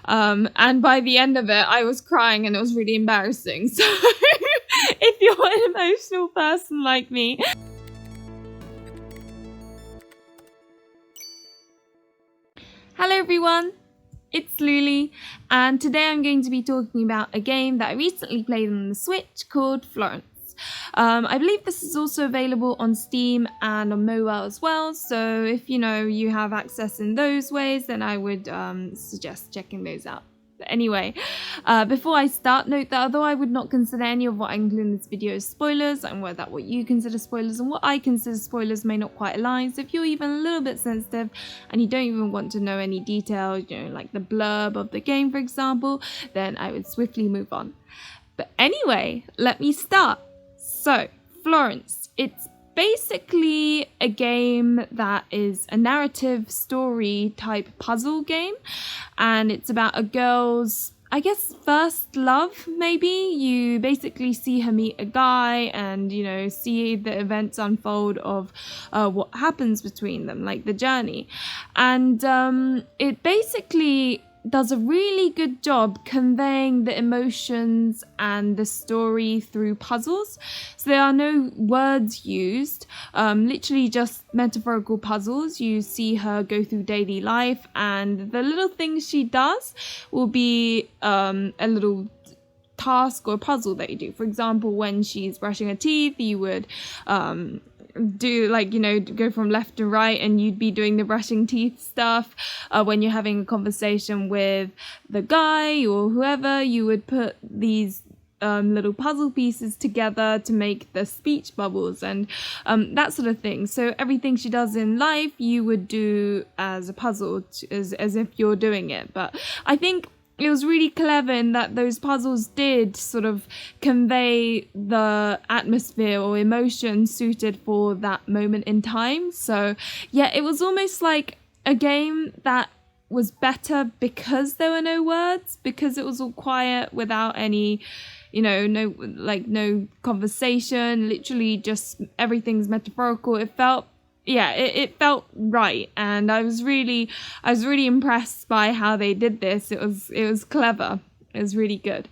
And by the end of it, I was crying and it was really embarrassing. So if you're an emotional person like me. Hello everyone, it's Luli, and today I'm going to be talking about a game that I recently played on the Switch called Florence. I believe this is also available on Steam and on mobile as well, so if you have access in those ways, then I would suggest checking those out. But anyway, before I start, note that although I would not consider any of what I include in this video as spoilers, I'm aware that what you consider spoilers and what I consider spoilers may not quite align. So if you're even a little bit sensitive and you don't even want to know any details, like the blurb of the game, for example, then I would swiftly move on. But anyway, let me start. So, Florence, it's basically a game that is a narrative story type puzzle game, and it's about a girl's, I guess, first love, maybe. You basically see her meet a guy and, see the events unfold of what happens between them, like the journey. And it basically does a really good job conveying the emotions and the story through puzzles. So there are no words used, literally just metaphorical puzzles. You see her go through daily life, and the little things she does will be a little task or puzzle that you do. For example, when she's brushing her teeth, you would go from left to right, and you'd be doing the brushing teeth stuff. When you're having a conversation with the guy or whoever, you would put these little puzzle pieces together to make the speech bubbles and that sort of thing. So everything she does in life, you would do as a puzzle, as if you're doing it. But I think it was really clever in that those puzzles did sort of convey the atmosphere or emotion suited for that moment in time. So yeah, it was almost like a game that was better because there were no words, because it was all quiet without any, no conversation, literally just everything's metaphorical. It felt right, and I was really impressed by how they did this. It was clever. It was really good.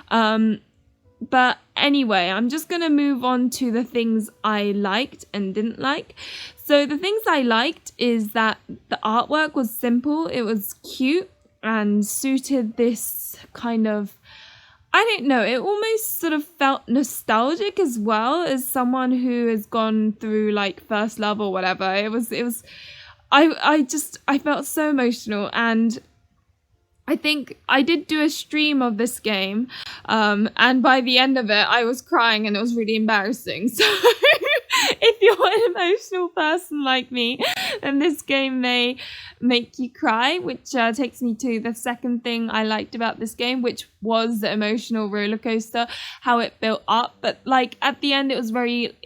But anyway, I'm just gonna move on to the things I liked and didn't like. So the things I liked is that the artwork was simple. It was cute and suited this kind of, I don't know, it almost sort of felt nostalgic as well, as someone who has gone through like first love or whatever. I felt so emotional, and I think I did do a stream of this game, and by the end of it, I was crying and it was really embarrassing. So if you're an emotional person like me, then this game may make you cry, which takes me to the second thing I liked about this game, which was the emotional roller coaster, how it built up. But like at the end, it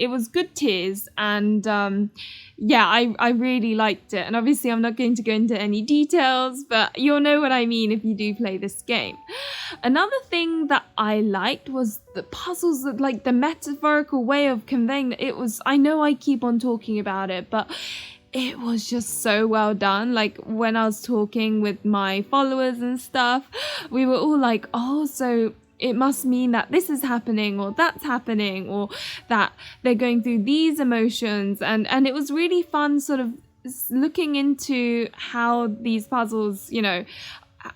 was good tears, and I really liked it. And obviously I'm not going to go into any details, but you'll know what I mean if you do play this game. Another thing that I liked was the puzzles, like the metaphorical way of conveying that. I know I keep on talking about it, but it was just so well done. Like when I was talking with my followers and stuff, we were all like, oh, so it must mean that this is happening or that's happening, or that they're going through these emotions. And it was really fun sort of looking into how these puzzles,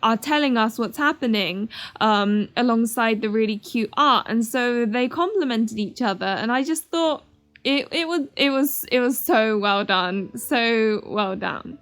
are telling us what's happening alongside the really cute art. And so they complemented each other. And I just thought it was so well done. So well done.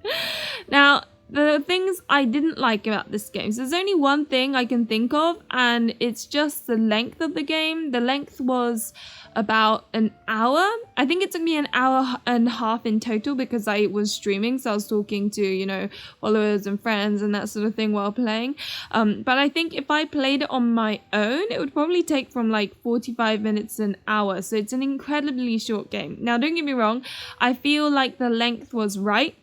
Now, the things I didn't like about this game. So there's only one thing I can think of, and it's just the length of the game. The length was about an hour. I think it took me an hour and a half in total because I was streaming, so I was talking to, followers and friends and that sort of thing while playing. But I think if I played it on my own, it would probably take from like 45 minutes to an hour. So it's an incredibly short game. Now, don't get me wrong, I feel like the length was right.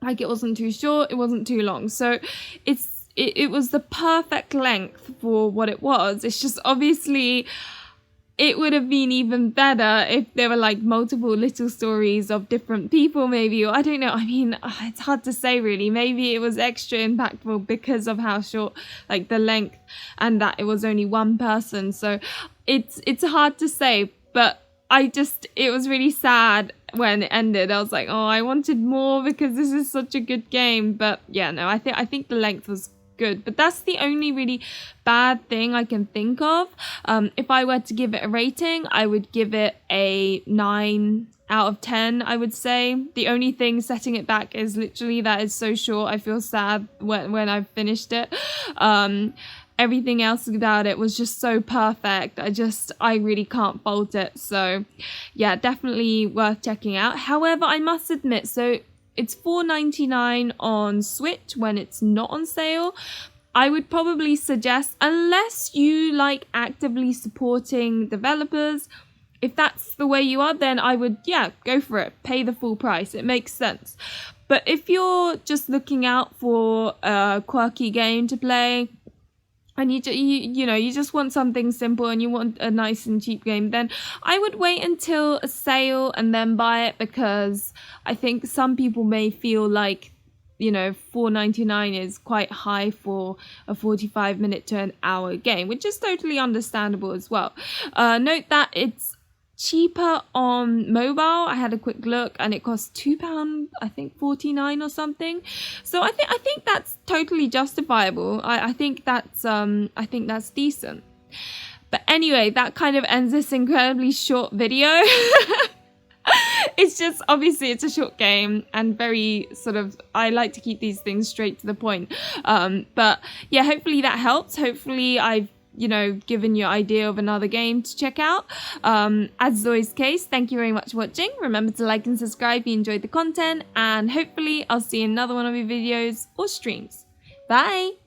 Like it wasn't too short, it wasn't too long. So it was the perfect length for what it was. It's just obviously it would have been even better if there were like multiple little stories of different people maybe, or I don't know. I mean, it's hard to say really. Maybe it was extra impactful because of how short, like the length, and that it was only one person. So it's hard to say, but it was really sad when it ended. I was like, oh, I wanted more because this is such a good game. But yeah, no, I think the length was good, but that's the only really bad thing I can think of. If I were to give it a rating, I would give it a 9 out of 10, I would say. The only thing setting it back is literally that it's so short. I feel sad when I've finished it. Everything else about it was just so perfect. I really can't fault it. So yeah, definitely worth checking out. However, I must admit, so it's $4.99 on Switch when it's not on sale. I would probably suggest, unless you like actively supporting developers, if that's the way you are, then I would, go for it. Pay the full price. It makes sense. But if you're just looking out for a quirky game to play, and you just want something simple and you want a nice and cheap game, then I would wait until a sale and then buy it, because I think some people may feel like, $4.99 is quite high for a 45-minute to an hour game, which is totally understandable as well. Note that it's cheaper on mobile. I had a quick look and it costs £2, I think 49 or something. So I think that's totally justifiable. I think that's decent. But anyway, that kind of ends this incredibly short video. It's just, obviously it's a short game and very I like to keep these things straight to the point. But yeah, hopefully that helps. Hopefully I've given you an idea of another game to check out. As is always the case, thank you very much for watching. Remember to like and subscribe if you enjoyed the content, and hopefully I'll see you in another one of your videos or streams. Bye!